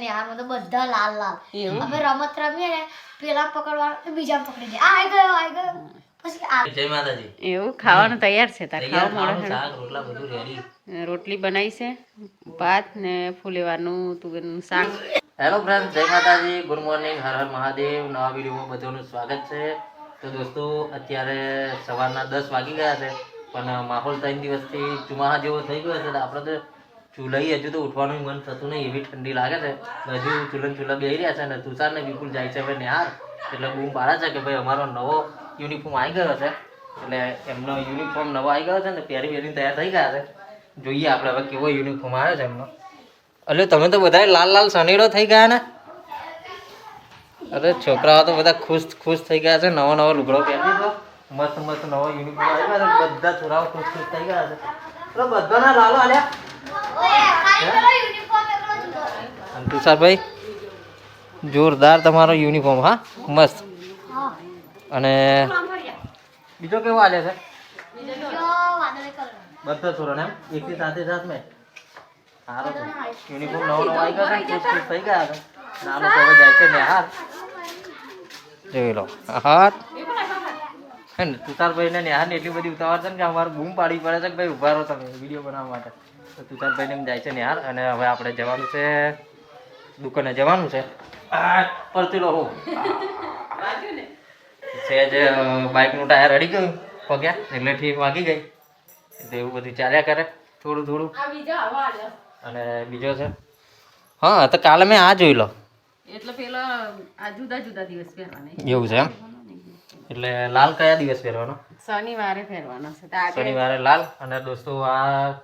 નેહારમાં તો બધા લાલ લાલ. અમે રમત રમીએ ને પેલા પકડવા બીજા પકડી દે. આ આવી ગયો પછી આ. જય માતાજી. એવું ખાવાનું તૈયાર છે તાર ખાવા મળે શાક રોટલા બધું રેડી. રોટલી બનાવી છે ભાત ને ફુલેવાનું તુવેરનું શાક. હેલો ફ્રેન્ડ, જય માતાજી, ગુડ મોર્નિંગ, હર હર મહાદેવ. નવા વિડીયોમાં બધાનું સ્વાગત છે. તો દોસ્તો અત્યારે સવારના 10 વાગી ગયા છે, પણ માહોલ 3 દિવસથી ચોમાસા જેવો થઈ ગયો છે. આપણે તો ચૂલાઈ હજુ તો ઉઠવાનું મન થતું નહીં, એવી ઠંડી લાગે છે. હજુ ચૂલા બેસી રહ્યા છે ને તુષારને વિપુલ જાય છે હવે નેહાર, એટલે બૂમ પાડે છે કે ભાઈ અમારો નવો યુનિફોર્મ આવી ગયો છે. એટલે એમનો યુનિફોર્મ નવો આવી ગયો છે ને પહેરીને તૈયાર થઈ ગયા છે. જોઈએ આપણે હવે કેવો યુનિફોર્મ આવ્યો છે એમનો. એટલે તમે તો બધા લાલ લાલ સનેડો થઈ ગયા ને. અરે છોકરાઓ તો બધા ખુશ થઈ ગયા છે. નવો લુગડો પહેરી દીધો, મસ્ત નવો યુનિફોર્મ આવી ગયો છે. બધા છોકરાઓ ખુશ થઈ ગયા છે. એટલે બધાના લાલો આલ્યા. અને તુષારભાઈ જોરદાર તમારો યુનિફોર્મ, હા મસ્ત. અને બીજો કેવો આલે છે બધા છોકરાને એમ એકથી સાથે મેં સારો યુનિફોર્મ નવો આવી ગયો છે. ખુશ થઈ ગયા છે. નાનો તો હવે જાય છે નેહાર. જોઈ લો હાથ હે ને તુષારભાઈ ને નેહાર ને એટલી બધી ઉતાવળ છે ને કે અમારે બૂમ પાડી પડે છે કે ભાઈ ઉભા રહો તમે વિડીયો બનાવવા માટે. તો તુષારભાઈ ને જાય છે નેહાર, અને હવે આપણે જવાનું છે દુકાને જવાનું છે. પરતીલો હો સહેજ બાઇકનું ટાયર અડી ગયું પગ્યા એટલે ઠીક વાગી ગઈ, એટલે એવું બધું ચાલ્યા કરે થોડું. અને બીજો છે હા, તો કાલે મેં આ જોઈ લો એટલે પેલા આ જુદા દિવસ પહેરવાના એવું છે એમ. એટલે લાલ કયા દિવસ પહેરવાનો? શનિવારે પહેરવાનો છે તો આજે શનિવારે લાલ. અને દોસ્તો આ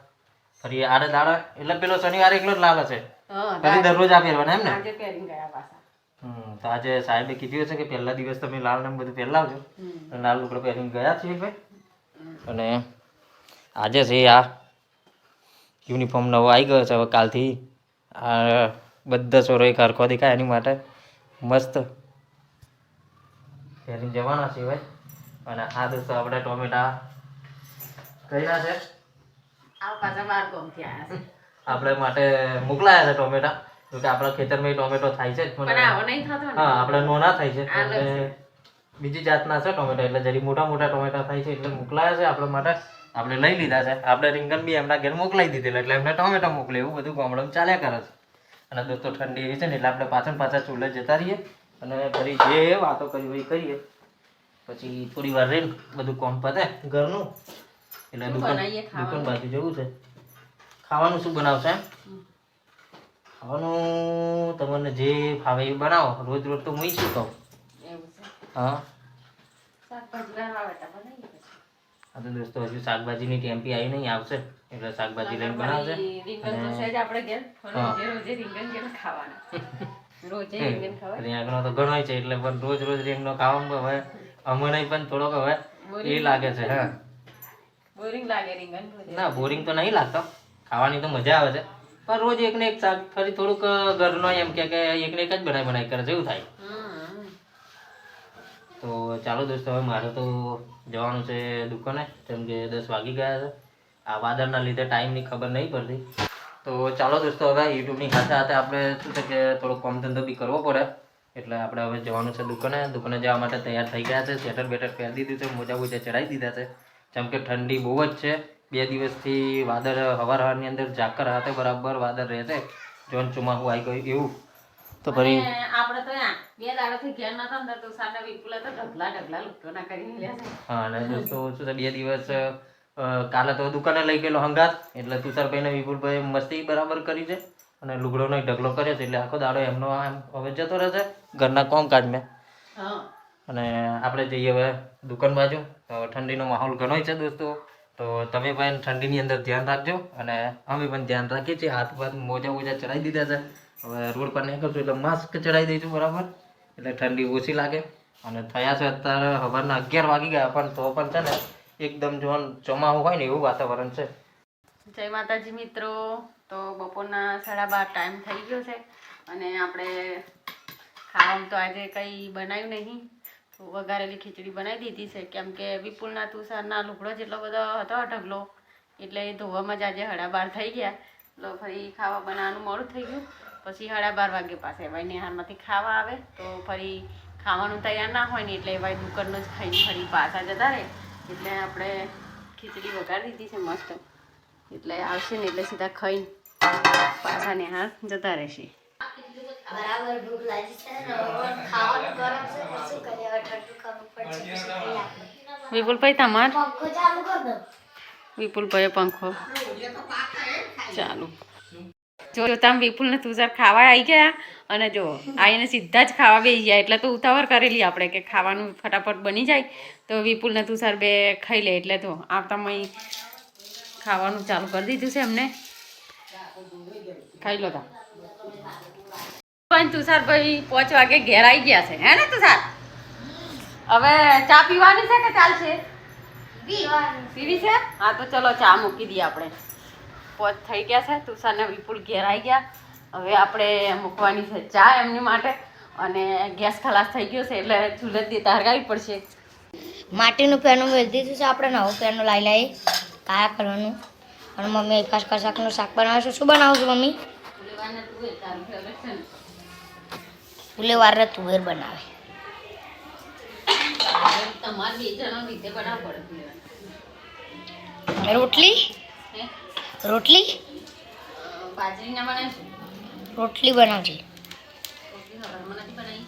ફરી આડે દાડા એટલે પેલો શનિવારે એકલો જ લાલ હશે, પછી દરરોજ આ પહેરવાના એમ ને? આજે પહેરીને ગયા પાછા. તો આજે સાહેબે કીધું હશે કે પહેલા દિવસ તમે લાલ ને બધું પહેલાવજો. લાલ લુગડો પહેરીને ગયા છીએ ભાઈ. અને આજે છે આ યુનિફોર્મ નવો આવી ગયો છે. હવે કાલથી આ બધા છોરો હરખો દેખાય એની માટે મસ્ત પહેરીને જવાના છે ભાઈ. અને આ દોસ્તો આપણે ટોમેટા કર્યા છે, આ પાછા બાર ગોમથી આવ્યા છે. આપણે માટે મોકલાયા છે ટોમેટા, જોકે આપણા ખેતરમાં ટોમેટો થાય છે પણ આવો નહીં થતો ને. હા, આપણે નોના થાય છે એટલે બીજી જાતના છે ટોમેટા, એટલે જરી મોટા ટોમેટા થાય છે એટલે મોકલાયા છે આપણા માટે. આપણે લઈ લીધા છે. આપણે રીંગણ બી એમના ઘેર મોકલાવી દીધેલા, એટલે એમને ટોમેટો મોકલે એવું બધું ગામડામાં ચાલ્યા કરે છે. અને દોસ્તો ઠંડી એવી છે ને એટલે આપણે પાછા ચૂલે જતા રહીએ અને ફરી જે વાતો કરી કરીએ. પછી થોડી વાર રહીને બધું કોમ પતે ઘરનું, એટલે દુકાન બાજુ જવું છે. ખાવાનું શું બનાવશે? ખાવાનું તમને જે ફાવે એ બનાવો. રોજ તો હું શું કહું? હા, તો દોસ્તો હજુ શાકભાજીની ટેમ્પી આવી નહીં, આવશે એટલે શાકભાજી લઈને બનાવશે. રીંગણનો તો ઘણો છે એટલે પણ રોજ રીંગણનો ખાવામાં હવે અમને પણ થોડોક હવે એ લાગે છે. હા, બોરિંગ લાગે રીંગણ. ના બોરિંગ તો નહીં લાગતો, ખાવાની તો મજા આવે છે. પણ રોજ એકને એક શાક ફરી થોડુંક ઘરનો એમ કે એકને એક જ બનાવી કરે જેવું થાય. તો ચાલો દોસ્તો, હવે મારે તો જવાનું છે દુકાને, કેમ કે 10 વાગી ગયા છે. આ વાદળના લીધે ટાઈમની ખબર નહીં પડતી. તો ચાલો દોસ્તો, હવે યુટ્યુબની સાથે આપણે શું છે કે થોડો કામ ધંધો બી કરવો પડે, એટલે આપણે હવે જવાનું છે દુકાને જવા માટે તૈયાર થઈ ગયા છે. સ્વેટર બેટર પહેરી દીધું છે, મોજા ચડાવી દીધા છે, જેમ કે ઠંડી બહુ જ છે. 2 દિવસથી વાદળ હવારની અંદર ઝાકર હાથે બરાબર વાદળ રહે છે, જોન ચોમાસું આવી ગયું એવું. તો ફરી આપણે તો 2 દાડાથી ઘેર નતા ને તો સાડા વિપુલા તો ઢગલા લુકટોના કરી લ્યા છે. હા, અને દોસ્તો શું છે 2 દિવસ કાલે તો દુકાને લઈ ગયેલો હંગાત, એટલે તુષારભાઈ ને વિપુલભાઈ મસ્તી બરાબર કરી છે અને લુગડોનો ઢગલો કર્યો છે, એટલે આખો દાડો એમનો આમ હવે જતો રહેશે ઘરના કામકાજમાં. અને આપણે જઈએ હવે દુકાન બાજુ. તો ઠંડીનો માહોલ ઘણો છે દોસ્તો, તો તમે પણ ઠંડીની અંદર ધ્યાન રાખજો અને અમે પણ ધ્યાન રાખીએ છીએ. હાથ મોજા ચડાવી દીધા છે. હવે રોડ પર નીકળશું એટલે માસ્ક ચડાવી દઈશું બરાબર, એટલે ઠંડી ઓછી લાગે. અને થયા છે અત્યારે સવારના 11 વાગી ગયા, પણ તો પણ છે ને એકદમ જોન ચોમાસું હોય ને એવું વાતાવરણ છે. જય માતાજી મિત્રો. તો બપોરના 12:30 ટાઈમ થઈ ગયો છે અને આપણે ખાવાનું તો આજે કંઈ બનાવ્યું નહીં. વઘારેલી ખીચડી બનાવી દીધી છે, કેમ કે વિપુલના તુષારના લુગડો જેટલો બધો હતો ઢગલો, એટલે એ ધોવામાં જ આજે 12:30 થઈ ગયા. એટલે ફરી ખાવા બનાવવાનું મોડું થઈ ગયું. પછી 12:30 વાગે પાસે ભાઈ નિહારમાંથી ખાવા આવે તો ફરી ખાવાનું તૈયાર ના હોય ને એટલે ભાઈ દુકાનનો જ ખાઈને ફરી પાછા જતા રહે. એટલે આપણે ખીચડી વઘારી દીધી છે મસ્ત, એટલે આવશે ને એટલે સીધા ખાઈને પાછા નિહાર જતા રહેશે. બરાબર ભૂખ લાગી છે ને ખાવાનું ગરમ છે તો શું કરીએ, હવે ઠંડુ ખાવું પડશે પછી ખાઈ આપણે. વિપુલભાઈ તમાર પંખો ચાલુ કર દો. વિપુલભાઈ પંખો ચાલુ જો તમે વિપુલને તુષાર ખાવા આવી ગયા અને જો આવીને સીધા જ ખાવા બેસી ગયા એટલે તો ઉતાવળ કરેલી આપણે કે ખાવાનું ફટાફટ બની જાય તો વિપુલને તુષાર બે ખાઈ લે એટલે તો આવતામાં ખાવાનું ચાલુ કરી દીધું છે એમને. ખાઈ લો તા પણ તુષારભાઈ 5 વાગે ઘેર આવી ગયા છે હે ને તુષાર? હવે ચા પીવાની છે કે ચાલશે? પીવી છે? હા તો ચલો ચા મૂકી દઈએ આપણે. 5 થઈ ગયા છે, તુષાર ને વિપુલ ઘેર આવી ગયા. હવે આપણે મૂકવાની છે ચા એમની માટે અને ગેસ ખલાસ થઈ ગયો છે એટલે ચૂલે દેતા હરગાવી પડશે. માટીનું પેનું મેળ દીધું છે આપણે, નવું પેનું લાવી કાયા કરવાનું. અને મમ્મી કાચકા શાકનું શાક બનાવે છે. શું બનાવું છું મમ્મી? ફુલેવાર તુવેર બનાવે. તમારે 2 જણા રીતે બનાવવું પડે. રોટલી રોટલી બાજરીના બનાવીશું. રોટલી બનાવજે. રોટલી હવારમાં નથી બનાવી.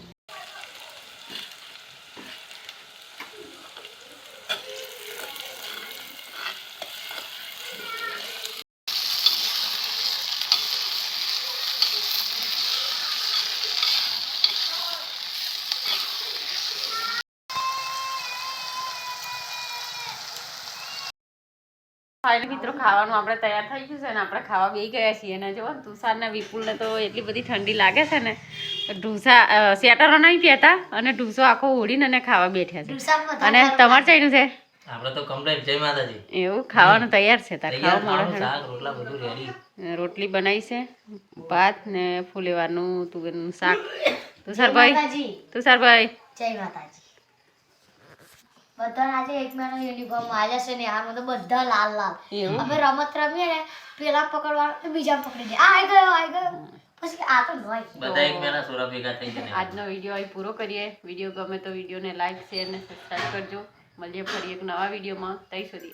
ફાઇનલી મિત્રો ખાવાનું આપણે તૈયાર થઈ ગયું છે ને આપણે ખાવા બેસી ગયા છીએ. અને જો તુષાર ને વિપુલને તો એટલી બધી ઠંડી લાગે છે ને ઢૂસા સ્વેટરો નહીં પહેતા અને ઢૂસો આખો ઓઢીને અને ખાવા બેઠ્યા છે. અને તમારે ચાઈનું છે? આપણે તો કમ્પ્લીટ જય માતાજી. એવું ખાવાનું તૈયાર છે તાર તૈયાર ખાવા ખાવાનું, મળે. શાક રોટલા બધું રેડી. રોટલી બનાવી છે, ભાત ને ફુલેવારનું તુવેરનું શાક. તુષારભાઈ જય માતાજી. બધા આજે એક મહિનો યુનિફોર્મ આવ્યા છે ને આમાં તો બધા લાલ લાલ. એવું? અમે રમત રમીએ ને પેલા પકડવાનું બીજા પકડી દે. આ આવી ગયો પછી આ તો નોય. બધા એક બેના સોરા ભેગા થઈ ગયા. આજનો વિડીયો અહીં પૂરો કરીએ. વિડીયો ગમે તો વિડીયોને લાઈક શેર ને સબસ્ક્રાઈબ કરજો. મળીએ ફરી એક નવા વિડીયોમાં. ત્યાં સુધી